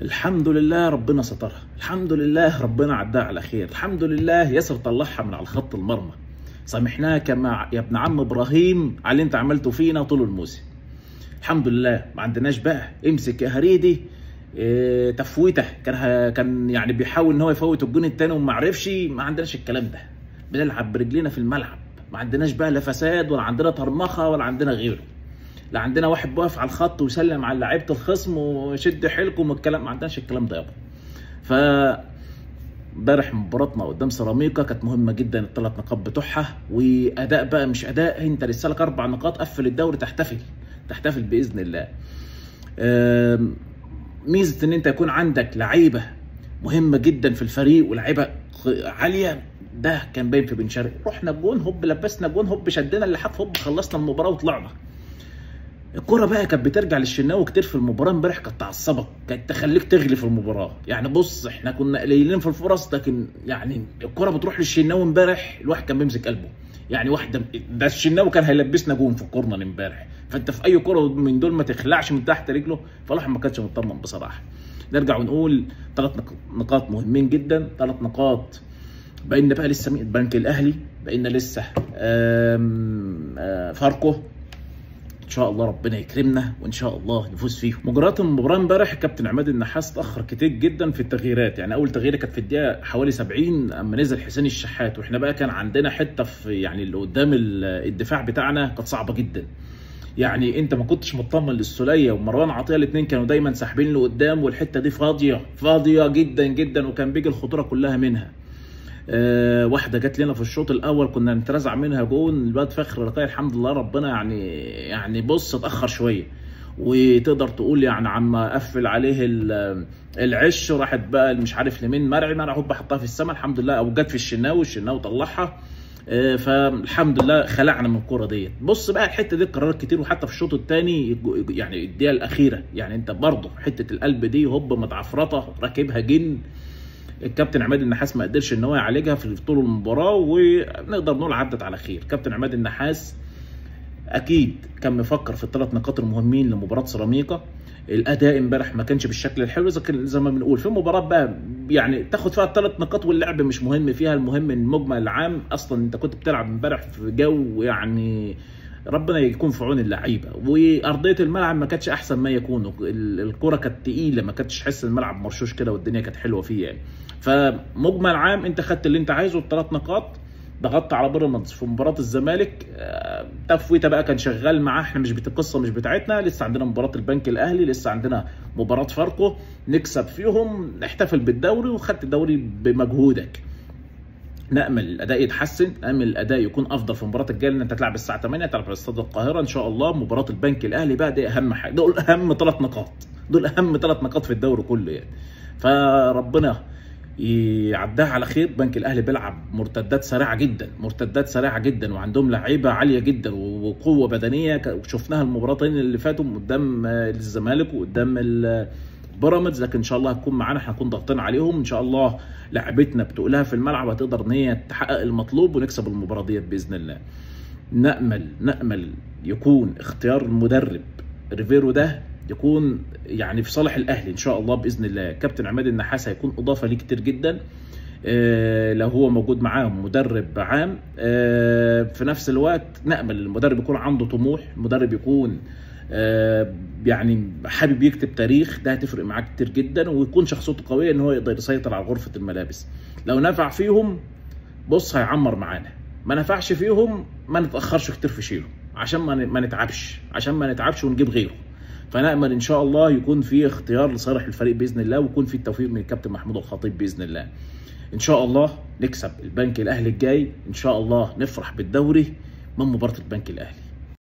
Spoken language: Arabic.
الحمد لله ربنا سترها، الحمد لله ربنا عداها على خير، الحمد لله ياسر طلعها من على خط المرمى. سامحناك يا ابن عم ابراهيم على اللي انت عملته فينا طول الموسم. الحمد لله ما عندناش بقى امسك يا هريدي تفويته، كان يعني بيحاول ان هو يفوت الجون الثاني وما عرفش. ما عندناش الكلام ده، بنلعب برجلينا في الملعب، ما عندناش بقى لا فساد ولا عندنا طرمخه ولا عندنا غيره. لا عندنا واحد واقف على الخط ويسلم على لعيبه الخصم وشد حيلكم والكلام، ما عندناش الكلام ده يابا. ف امبارح مباراتنا قدام سيراميكا كانت مهمه جدا، الثلاث نقاط بتوعها، واداء بقى مش اداء، انت لسه لك 4 نقاط، قفل الدوري، تحتفل باذن الله. ميزه ان انت يكون عندك لعيبه مهمه جدا في الفريق ولعيبه عاليه، ده كان باين في بن شرقي. رحنا جون هوب، لبسنا جون هوب، شدنا اللحاف هوب، خلصنا المباراه وطلعنا. الكرة بقى كانت بترجع للشناوي كتير في المباراه امبارح، كانت تعصبك، كانت تخليك تغلي في المباراه. يعني بص احنا كنا قليلين في الفرص، لكن يعني الكرة بتروح للشناوي امبارح الواحد كان بيمسك قلبه. يعني واحده ده الشناوي كان هيلبسنا جون في الكورنر امبارح، فانت في اي كرة من دول ما تخلعش من تحت رجله، فالواحد ما كانش مطمن بصراحه. نرجع ونقول 3 نقاط مهمين جدا، 3 نقاط. بقينا بقى لسه البنك الاهلي، بقينا لسه فاركو، ان شاء الله ربنا يكرمنا وان شاء الله نفوز فيهم. مجريات المباراه امبارح الكابتن عماد النحاس اتاخر كتير جدا في التغييرات. يعني اول تغييره كانت في الدقيقه حوالي 70 اما نزل حسين الشحات، واحنا بقى كان عندنا حته في يعني اللي قدام الدفاع بتاعنا كانت صعبه جدا. يعني انت ما كنتش مطمن للسوليه ومروان عطيه، الاثنين كانوا دايما ساحبين لقدام، والحته دي فاضيه جدا جدا، وكان بيجي الخطوره كلها منها. واحده جت لنا في الشوط الاول كنا نترزع منها جون، الواد فخر رقاي الحمد لله ربنا يعني بص اتاخر شويه، وتقدر تقول يعني عما قفل عليه العش، راحت بقى مش عارف لمين مرعي هوب حطها في السماء الحمد لله، او جت في الشناوي طلعها. فالحمد لله خلعنا من الكوره ديت. بص بقى الحته دي اتكررت كتير، وحتى في الشوط الثاني يعني الدقيقه الاخيره، يعني انت برضه حته القلب دي هوب متعفرطه راكبها جن. الكابتن عماد النحاس ما قدرش ان هو يعالجها في طول المباراه، ونقدر نقول عدت على خير. كابتن عماد النحاس اكيد كان مفكر في ال3 نقاط المهمين لمباراه سيراميكا. الاداء امبارح ما كانش بالشكل الحلو زي ما بنقول في مباراه بقى يعني تاخد فيها ال3 نقاط واللعب مش مهم فيها، المهم المجمل العام. اصلا انت كنت بتلعب امبارح في جو يعني ربنا يكون في عون اللعيبه، وارضيه الملعب ما كانتش احسن ما يكون، الكره كانت تقيله، ما كانتش تحس الملعب مرشوش كده، والدنيا كانت حلوه فيه يعني. فمجمل عام انت خدت اللي انت عايزه، ال3 نقاط، ضغطت على بيراميدز في مباراه الزمالك. تفويته بقى كان شغال معاه، احنا مش القصه مش بتاعتنا، لسه عندنا مباراه البنك الاهلي، لسه عندنا مباراه فاركو، نكسب فيهم نحتفل بالدوري، وخدت الدوري بمجهودك. نامل الاداء يتحسن، نامل الاداء يكون افضل في المباراه الجايه، لان انت تلعب الساعه 8 تلعب على استاد القاهره ان شاء الله. مباراه البنك الاهلي بقى دي اهم حاجه، دول اهم 3 نقاط، دول اهم 3 نقاط في الدوري كله يعني. فربنا يعدها على خير. البنك الاهلي بيلعب مرتدات سريعه جدا، وعندهم لعيبه عاليه جدا وقوه بدنيه، شفناها المباراتين اللي فاتوا قدام الزمالك وقدام بيراميدز، لكن ان شاء الله هتكون معانا، احنا هنكون ضاغطين عليهم ان شاء الله. لعبتنا بتقولها في الملعب هتقدر ان هي تحقق المطلوب ونكسب المباراه ديت باذن الله. نامل يكون اختيار المدرب ريفيرو ده يكون يعني في صالح الاهلي ان شاء الله باذن الله. كابتن عماد النحاس هيكون اضافه ليه كتير جدا لو هو موجود معاهم مدرب عام. في نفس الوقت نامل المدرب يكون عنده طموح، المدرب يكون يعني حابب يكتب تاريخ، ده هتفرق معاه كتير جدا، ويكون شخصيته قويه ان هو يقدر يسيطر على غرفه الملابس. لو نفع فيهم بص هيعمر معانا، ما نفعش فيهم ما نتاخرش كتير في شيله، عشان ما نتعبش ونجيب غيره. فنأمل ان شاء الله يكون في اختيار لصالح الفريق باذن الله، ويكون في التوفيق من الكابتن محمود الخطيب باذن الله. ان شاء الله نكسب البنك الاهلي الجاي، ان شاء الله نفرح بالدوري من مباراه البنك الاهلي.